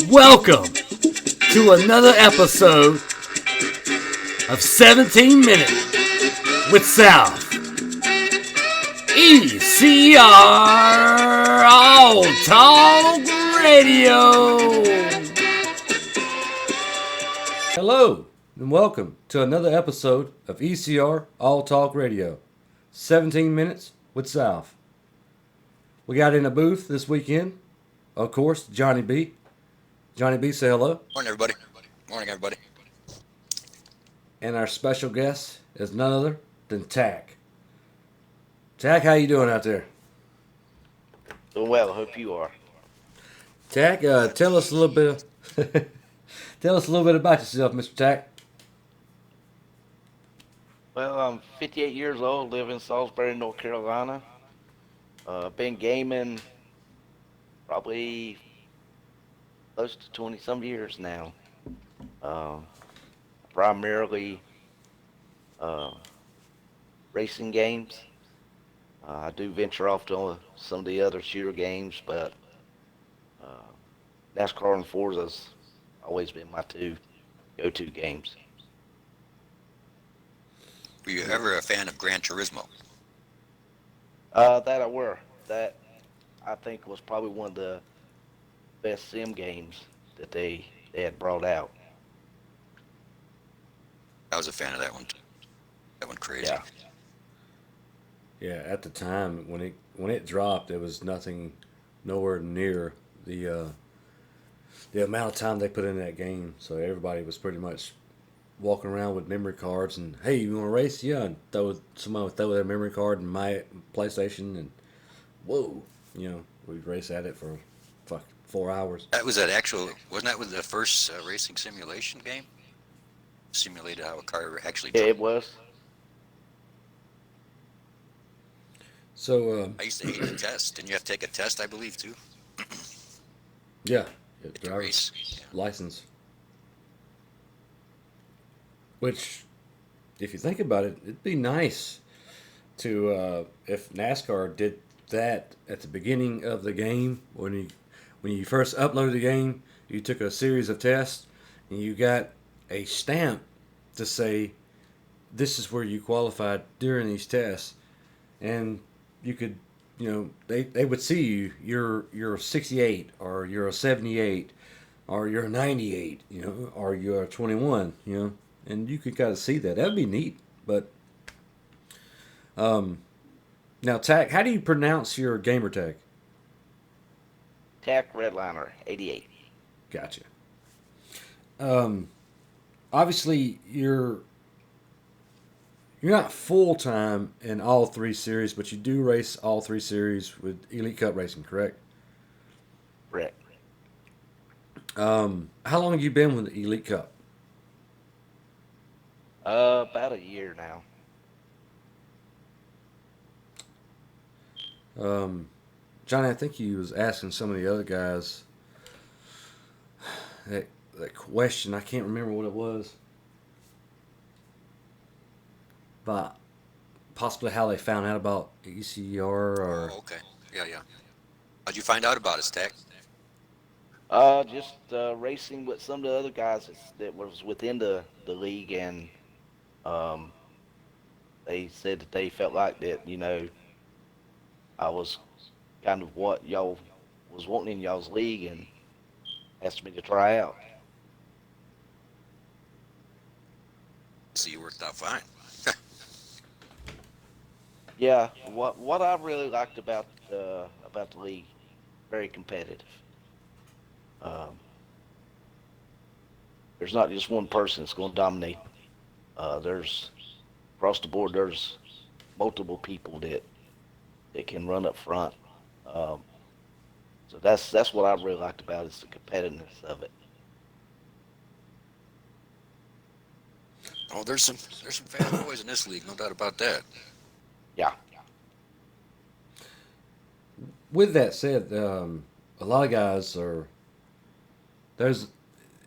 Welcome to another episode of 17 Minutes with South. ECR All Talk Radio. Hello and welcome to another episode of ECR All Talk Radio. 17 Minutes with South. We got in a booth this weekend, of course, Johnny B. Johnny B, say hello. Morning, everybody. Morning, everybody. And our special guest is none other than Tack. Tack, how you doing out there? Doing well. I hope you are. Tack, tell us a little bit. Tell us a little bit about yourself, Mr. Tack. Well, I'm 58 years old, live in Salisbury, North Carolina. Been gaming probably close to 20-some years now. Primarily racing games. I do venture off to some of the other shooter games, but NASCAR and Forza's always been my two go-to games. Were you ever a fan of Gran Turismo? That I were. That I think was probably one of the best sim games that they had brought out. I was a fan of that one. That one crazy. Yeah. Yeah, at the time when it dropped, it was nowhere near the amount of time they put in that game. So everybody was pretty much walking around with memory cards and, hey, you want to race? Yeah, and somebody would throw their memory card in my PlayStation and whoa, we'd race at it for 4 hours. That was wasn't that with the first racing simulation game? Simulated how a car actually Yeah, drove. it was. So I used to hate the test. Didn't you have to take a test, I believe, too? yeah, To driver's race. Yeah. license. Which, if you think about it, it'd be nice to if NASCAR did that at the beginning of the game when you first uploaded the game, you took a series of tests and you got a stamp to say this is where you qualified during these tests, and you could, they would see you're a 68 or you're a 78 or you're a 98, or you're a 21, and you could kind of see that. That'd be neat. But now, Tack, how do you pronounce your gamer tag? TAC Liner88. Gotcha. Obviously, you're not full time in all three series, but you do race all three series with Elite Cup Racing, correct? Correct. How long have you been with the Elite Cup? About a year now. Johnny, I think you was asking some of the other guys that question. I can't remember what it was. But possibly how they found out about ECR or... Oh, okay. Yeah. How'd you find out about us, Tech? Just racing with some of the other guys that was within the league, and they said that they felt like that, I was kind of what y'all was wanting in y'all's league and asked me to try out. See, you worked out fine. Yeah, what I really liked about the league, very competitive. There's not just one person that's going to dominate. There's across the board. There's multiple people that can run up front. So that's what I really liked about it, is the competitiveness of it. Oh, there's some fast boys in this league, no doubt about that. Yeah. With that said, a lot of guys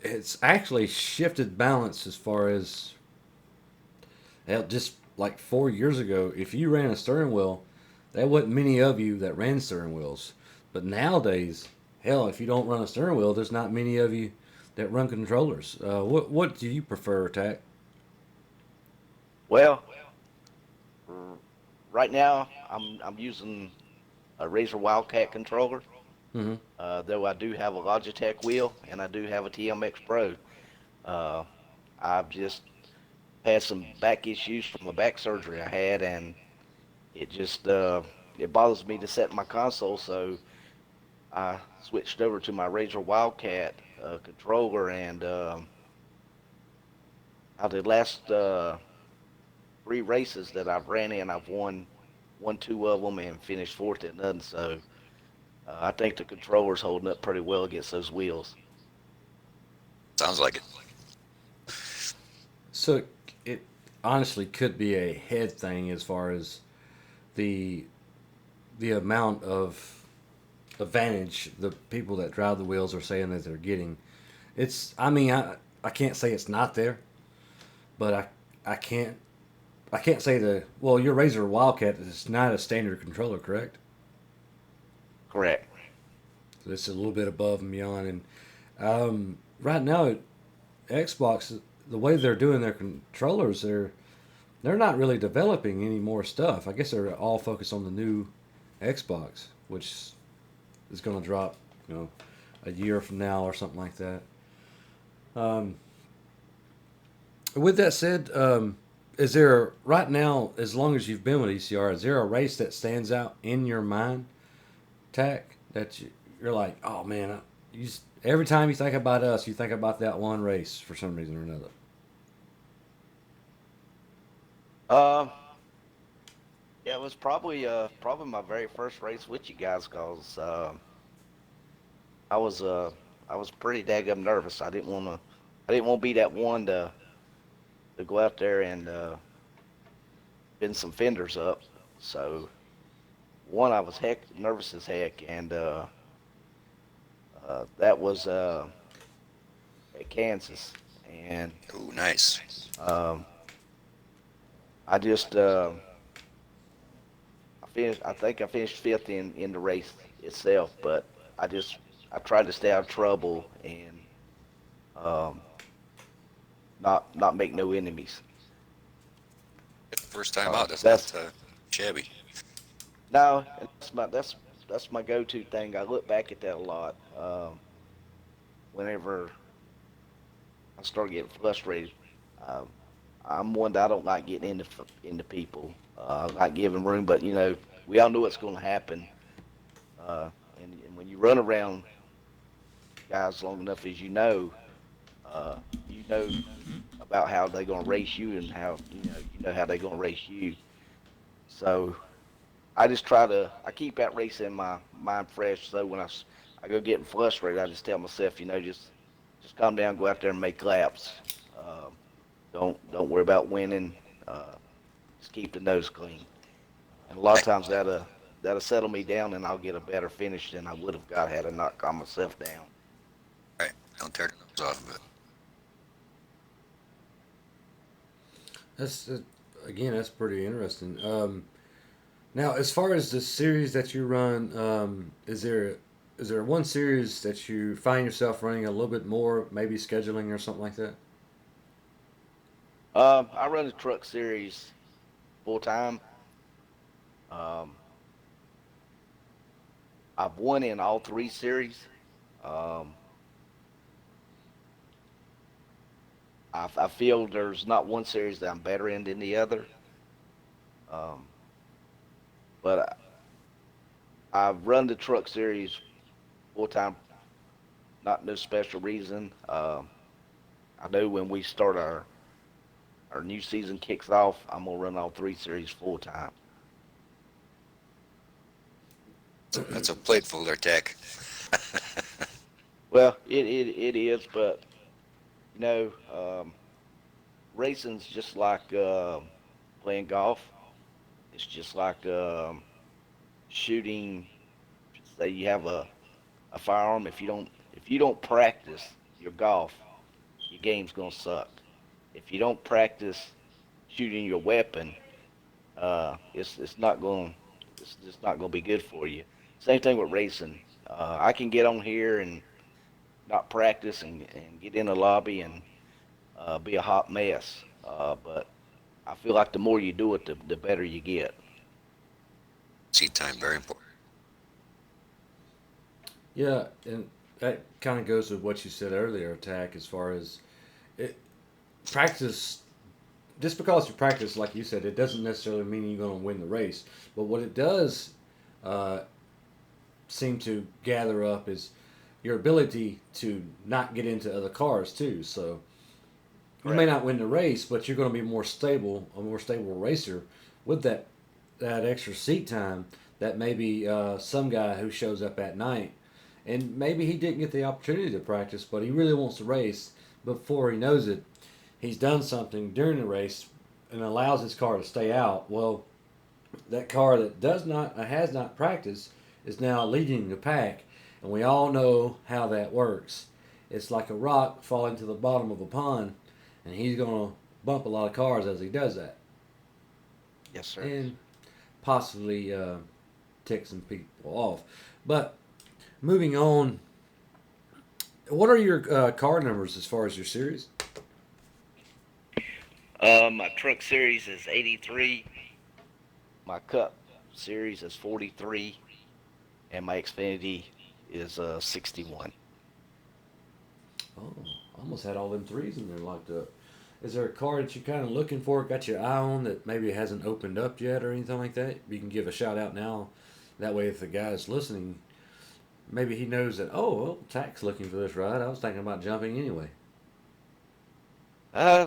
it's actually shifted balance as far as, just like 4 years ago, if you ran a steering wheel, there wasn't many of you that ran steering wheels. But nowadays, hell, if you don't run a steering wheel, there's not many of you that run controllers. What do you prefer, Tack? Well, r- right now I'm using a Razer Wildcat controller. Mm-hmm. Though I do have a Logitech wheel and I do have a TMX Pro. Uh, I've just had some back issues from a back surgery I had, and it just it bothers me to set my console, so I switched over to my Razer Wildcat controller, and out of the last three races that I've ran in, I've won two of them and finished fourth in none. So I think the controller's holding up pretty well against those wheels. Sounds like it. So it honestly could be a head thing as far as the the amount of advantage the people that drive the wheels are saying that they're getting. It's I mean I can't say it's not there, but I can't I can't say the well your Razer Wildcat is not a standard controller, correct? Correct. So it's a little bit above and beyond. And right now, Xbox the way they're doing their controllers, they're not really developing any more stuff. I guess they're all focused on the new Xbox, which is going to drop, you know, a year from now or something like that. Um, with that said, is there right now, as long as you've been with ECR, is there a race that stands out in your mind, Tack, that you're like, oh man, every time you think about us, you think about that one race for some reason or another. Um, yeah, it was probably my very first race with you guys, cause I was uh I was pretty daggum nervous. I didn't want to be that one to go out there and bend some fenders up. So one, I was heck nervous as heck, and that was at Kansas, and Oh, nice. um, I just I finished. I think I finished fifth in the race itself, but I just I tried to stay out of trouble and um, not make no enemies. First time out. That's not That's shabby. no, and that's my go-to thing. I look back at that a lot. Whenever I start getting frustrated, um, I'm one that I don't like getting into people. I like giving room, but we all know what's going to happen. Uh, and when you run around guys long enough, as you know about how they're going to race you and how you know how they're going to race you. So I keep that race in my mind fresh. So when I go getting frustrated, I just tell myself, just calm down, go out there and make laps. Um, don't worry about winning. Uh, just keep the nose clean. And a lot of Right. times that'll settle me down, and I'll get a better finish than I would have got had I not calmed myself down. Right. Don't tear the nose off of it. That's again, that's pretty interesting. Now, as far as the series that you run, is there one series that you find yourself running a little bit more, maybe scheduling or something like that? I run the truck series full time. Um, I've won in all three series. Um, I feel there's not one series that I'm better in than the other. Um, but I've run the truck series full time, not no special reason. I know when we start our new season kicks off, I'm gonna run all three series full time. That's a plateful there, Tech. Well, it is, but you know, racing's just like playing golf. It's just like shooting. Say you have a firearm. If you don't practice your golf, your game's gonna suck. If you don't practice shooting your weapon, it's not going it's just not gonna be good for you. Same thing with racing. I can get on here and not practice and get in the lobby and be a hot mess. But I feel like the more you do it, the better you get. Seat time, very important. Yeah, and that kind of goes with what you said earlier, Tack, as far as it, practice. Just because you practice, like you said, it doesn't necessarily mean you're going to win the race. But what it does uh, seem to gather up is your ability to not get into other cars too. So you may Correct. not win the race, but you're going to be a more stable racer with that extra seat time. That maybe some guy who shows up at night, and maybe he didn't get the opportunity to practice, but he really wants to race. Before he knows it, he's done something during the race and allows his car to stay out. Well, that car that does not has not practiced is now leading the pack, and we all know how that works. It's like a rock falling to the bottom of a pond, and he's going to bump a lot of cars as he does that, Yes, sir. and possibly tick some people off. But moving on, what are your car numbers as far as your series? My truck series is 83. My cup series is 43, and my Xfinity is 61. Oh, almost had all them threes in there locked up. Is there a car that you're kind of looking for, got your eye on that maybe hasn't opened up yet or anything like that? You can give a shout out now. That way, if the guy's listening, maybe he knows that, oh, well, Tack's looking for this ride. I was thinking about jumping anyway. Uh,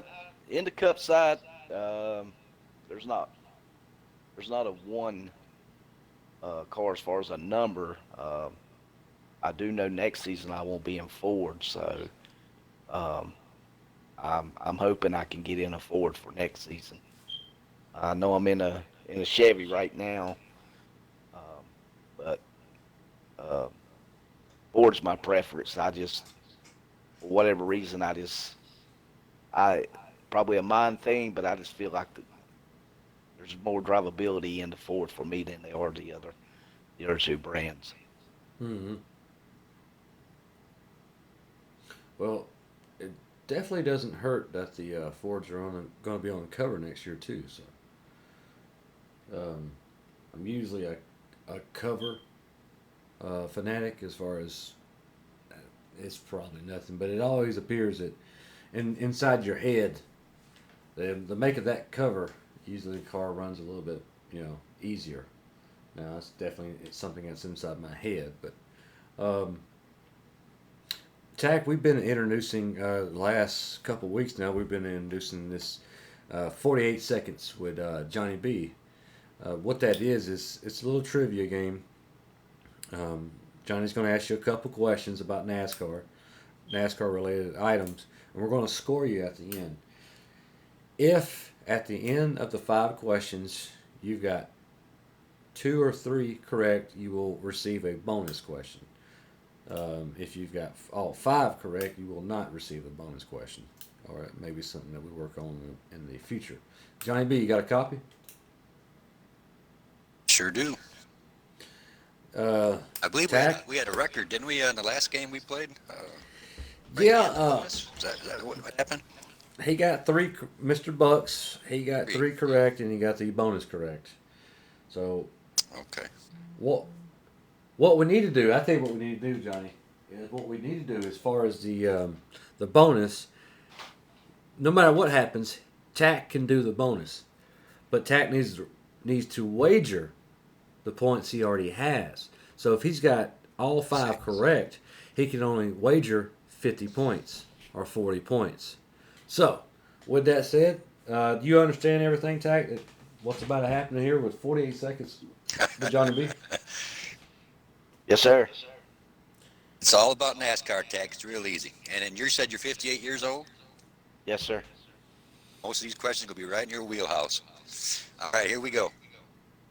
in the cup side, um, there's not a one car as far as a number. I do know next season I won't be in Ford, so um, I'm hoping I can get in a Ford for next season. I know I'm in a Chevy right now, um, but uh, Ford's my preference. I just for whatever reason I probably a mind thing, but I just feel like there's more drivability in the Ford for me than they are the other two brands. Hmm. Well, it definitely doesn't hurt that the Fords are going to be on the cover next year too. So I'm usually a cover fanatic as far as it's probably nothing, but it always appears that inside your head, the make of that cover, usually the car runs a little bit easier. Now it's something that's inside my head, but um, Tack, we've been introducing the last couple weeks now. We've been introducing this 48 seconds with Johnny B. What that is it's a little trivia game. Um, Johnny's going to ask you a couple questions about NASCAR related items, and we're going to score you at the end. If at the end of the 5 questions you've got 2 or 3 correct, you will receive a bonus question. If you've got all 5 correct, you will not receive a bonus question. All right, maybe something that we work on in the future. Johnny B, you got a copy? Sure do. Uh, I believe Tack? we had a record, didn't we, in the last game we played? Right Yeah, at the bonus? Is that what happened? he got 3. Mr. Bucks, he got Three. 3 correct, and he got the bonus correct. So Okay. what what we need to do, I think, what we need to do, Johnny, is what we need to do as far as the bonus. No matter what happens, Tack can do the bonus, but Tack needs to wager the points he already has. So if he's got all 5 correct, he can only wager 50 points or 40 points. So, with that said, do you understand everything, Tack? What's about to happen here with 48 seconds with Johnny B? Yes, sir. It's all about NASCAR, Tech. It's real easy. And then you said you're 58 years old? Yes, sir. Most of these questions will be right in your wheelhouse. All right, here we go.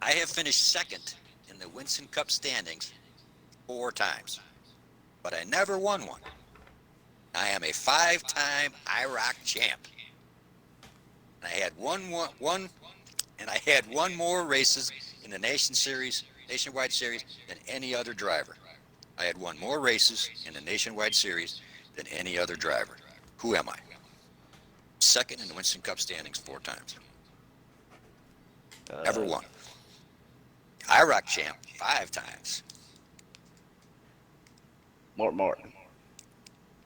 I have finished second in the Winston Cup standings 4 times, but I never won one. I am a 5-time IROC champ. And I had one more races in the Nationwide Series than any other driver. I had won more races in the Nationwide Series than any other driver. Who am I? Second in the Winston Cup standings 4 times. Never won. IROC champ 5 times. Mark Martin.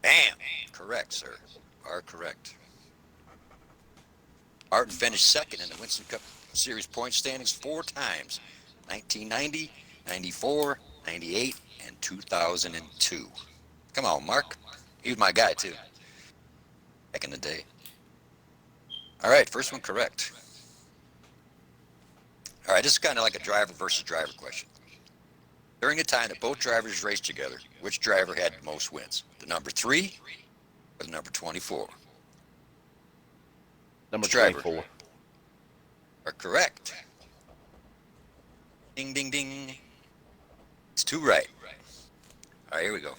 Bam! Correct, sir. Are correct. Martin finished second in the Winston Cup Series point standings 4 times. 1990, 94, 98, and 2002. Come on, Mark. He was my guy, too. Back in the day. All right, first one correct. All right, this is kind of like a driver versus driver question. During the time that both drivers raced together, which driver had the most wins? The number 3 or the number 24? Number Driver. 24. Are correct. Ding, ding, ding. It's 2 right. All right, here we go.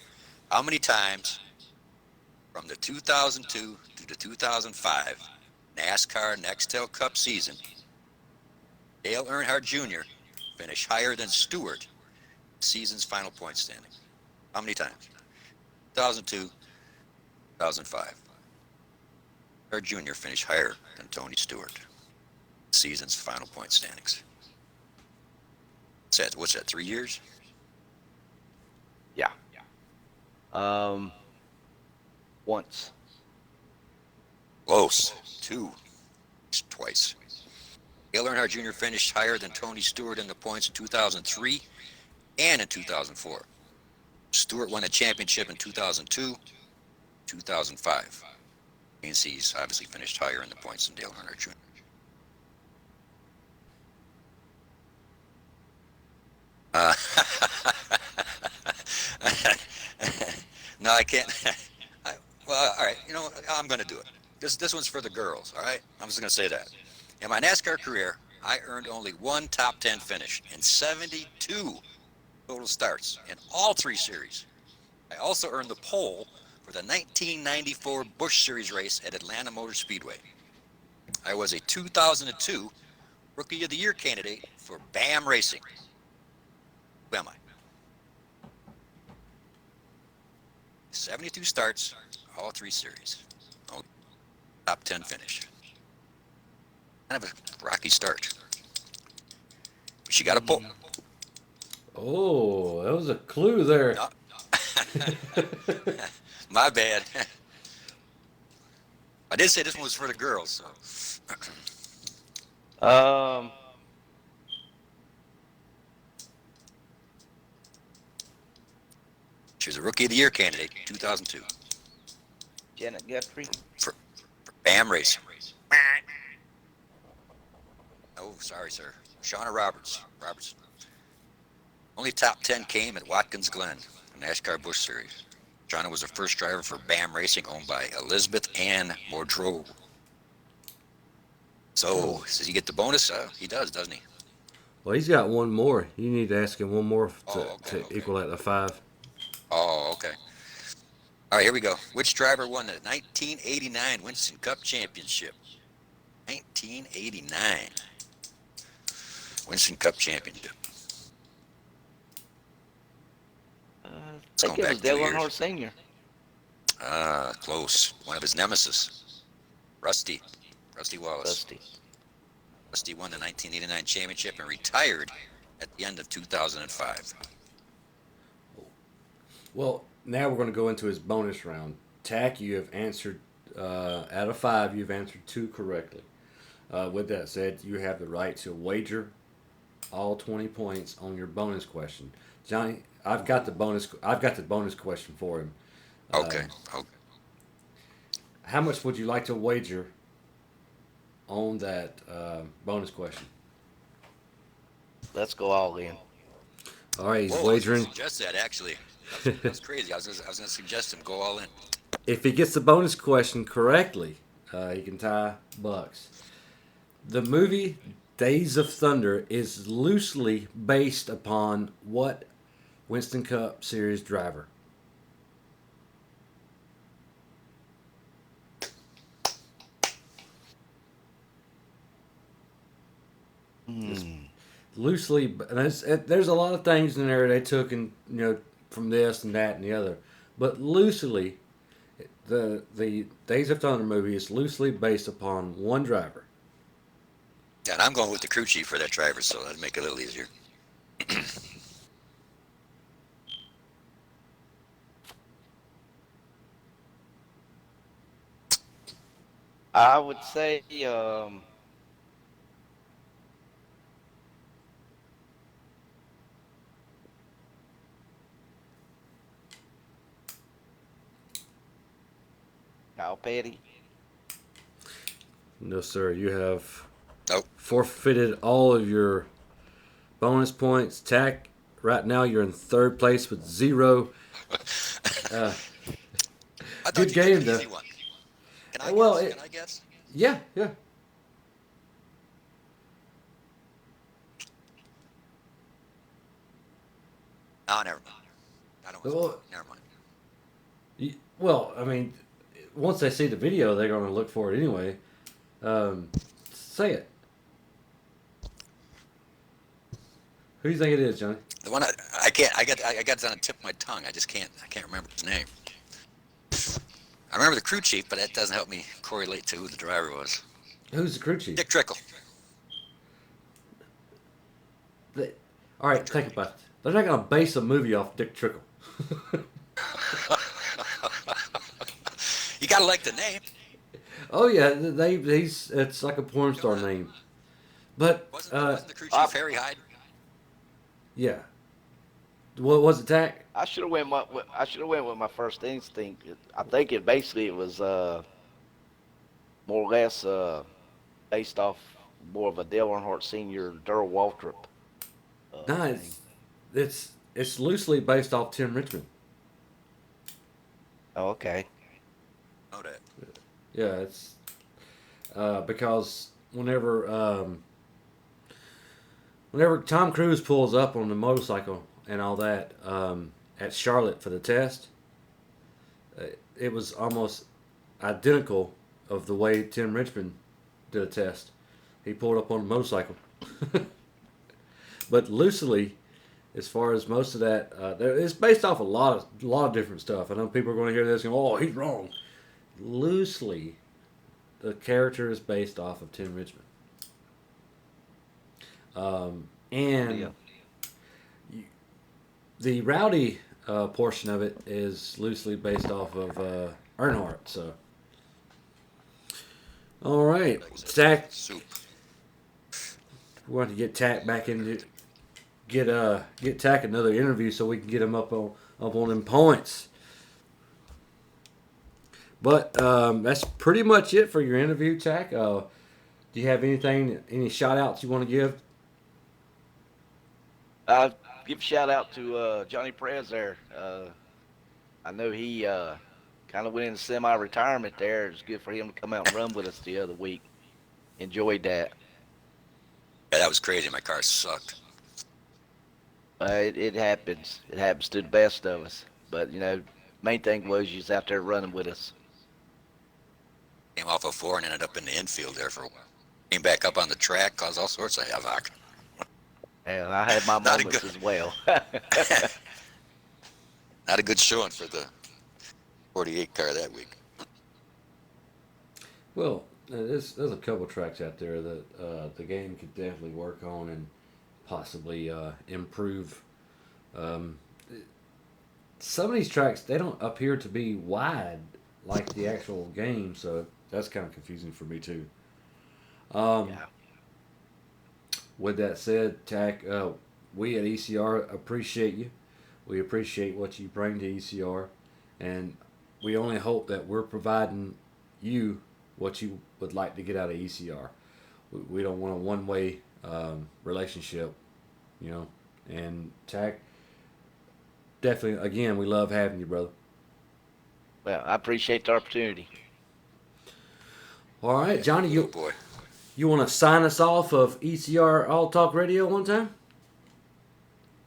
How many times from the 2002 to the 2005 NASCAR Nextel Cup season Dale Earnhardt Jr. finished higher than Stewart season's final point standing? How many times? 2002, 2005. Earnhardt Jr. finished higher than Tony Stewart season's final point standings. What's that, 3 years? Yeah. Once. Close. 2. Twice. Dale Earnhardt Jr. finished higher than Tony Stewart in the points in 2003 and in 2004. Stewart won the championship in 2002, 2005. Means he's obviously finished higher in the points than Dale Earnhardt Jr. No, I can't. Well, all right. You know, I'm going to do it. This one's for the girls, all right? I'm just going to say that. In my NASCAR career, I earned only 1 top 10 finish in 72 total starts in all 3 series. I also earned the pole for the 1994 Busch Series race at Atlanta Motor Speedway. I was a 2002 Rookie of the Year candidate for BAM Racing. Who am I? 72 starts, all 3 series. Oh, top 10 finish. Kind of a rocky start. She got a pole. Oh, that was a clue there. No. My bad. I did say this one was for the girls, so. She was a Rookie of the Year candidate, 2002. Janet Guthrie. For BAM Racing. Oh, sorry, sir. Shauna Roberts. Only top 10 came at Watkins Glen, the NASCAR Busch Series. Shauna was the first driver for BAM Racing, owned by Elizabeth Ann Mordreau. So, does he get the bonus? He does, doesn't he? Well, he's got one more. You need to ask him one more Okay. equal that to 5. Oh, okay. All right, here we go. Which driver won the 1989 Winston Cup Championship? 1989 Winston Cup Championship. I think it was Dale Earnhardt Sr. Close. One of his nemesis. Rusty Wallace. Rusty won the 1989 championship and retired at the end of 2005. Well, now we're going to go into his bonus round. Tack, you have answered, out of 5, you've answered 2 correctly. With that said, you have the right to wager all 20 points on your bonus question. Johnny, I've got the bonus question for him. Okay. How much would you like to wager on that bonus question? Let's go all in. All right, he's Whoa, wagering. I was going to suggest that, actually. That's crazy. I was going to suggest him go all in. If he gets the bonus question correctly, he can tie bucks. The movie Days of Thunder is loosely based upon what Winston Cup Series driver? Loosely, and there's a lot of things in there they took and from this and that and the other. But loosely, the Days of Thunder movie is loosely based upon one driver. And I'm going with the crew chief for that driver, so that'd make it a little easier. I would say Kyle Petty. No, sir. You have Nope. forfeited all of your bonus points. Tack, right now you're in third place with 0. Uh, I thought Good you game, picked an though. easy one. Can I well, guess? Can I guess? yeah, yeah. Oh, never mind. I don't want Well, to. Never mind. well, I mean, once they see the video, they're going to look for it anyway. Say it. Who do you think it is, Johnny? The one I can't. I got it on the tip of my tongue. I just can't. I can't remember his name. I remember the crew chief, but that doesn't help me correlate to who the driver was. Who's the crew chief? Dick Trickle. All right, think about it. They're not going to base a movie off Dick Trickle. You gotta like the name. Oh yeah, it's like a porn star name. But Wasn't the crew chief Harry Hyde? yeah. What was it, Tack? I should have went with my first instinct. I think it was more or less based off more of a Dale Earnhardt Sr. Darrell Waltrip. No, it's loosely based off Tim Richmond. Oh, okay. Know that. Yeah, it's because whenever Tom Cruise pulls up on the motorcycle and all that at Charlotte for the test, it was almost identical of the way Tim Richmond did a test. He pulled up on a motorcycle. But loosely, as far as most of that, it's based off a lot of different stuff. I know people are going to hear this and go, "Oh, he's wrong." Loosely, the character is based off of Tim Richmond, and the rowdy portion of it is loosely based off of Earnhardt. So, all right, Tack. Soup. We want to get Tack back into get Tack another interview so we can get him up on them points. But that's pretty much it for your interview, Tack. Do you have any shout outs you want to give? Give a shout out to Johnny Perez there. I know he kind of went into semi-retirement there. It's good for him to come out and run with us the other week. Enjoyed that. Yeah, that was crazy. My car sucked. It happens. It happens to the best of us. But, main thing was you was out there running with us. Came off of 4 and ended up in the infield there for a while. Came back up on the track, caused all sorts of havoc. And I had my Not moments as well. Not a good showing for the 48 car that week. Well, there's a couple tracks out there that the game could definitely work on and possibly improve. Some of these tracks, they don't appear to be wide like the actual game, so that's kind of confusing for me too. Yeah. With that said, Tack, we at ECR appreciate you. We appreciate what you bring to ECR, and we only hope that we're providing you what you would like to get out of ECR. We don't want a one-way relationship, And Tack, definitely, again, we love having you, brother. Well, I appreciate the opportunity. All right, Johnny, Oh, boy. you want to sign us off of ECR All Talk Radio one time?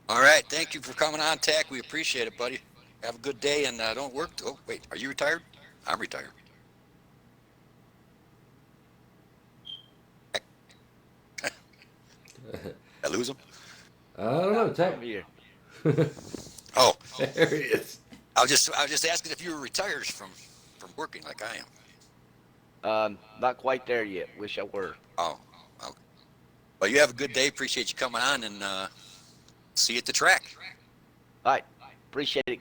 All right. Thank you for coming on, Tack. We appreciate it, buddy. Have a good day and don't work. Oh, wait. Are you retired? I'm retired. I lose him? I don't know, Tack. I'm here. Oh, There he is. I was just asking if you were retired from working like I am. Not quite there yet. Wish I were. Oh, okay. Well, you have a good day. Appreciate you coming on, and see you at the track. All right. Appreciate it,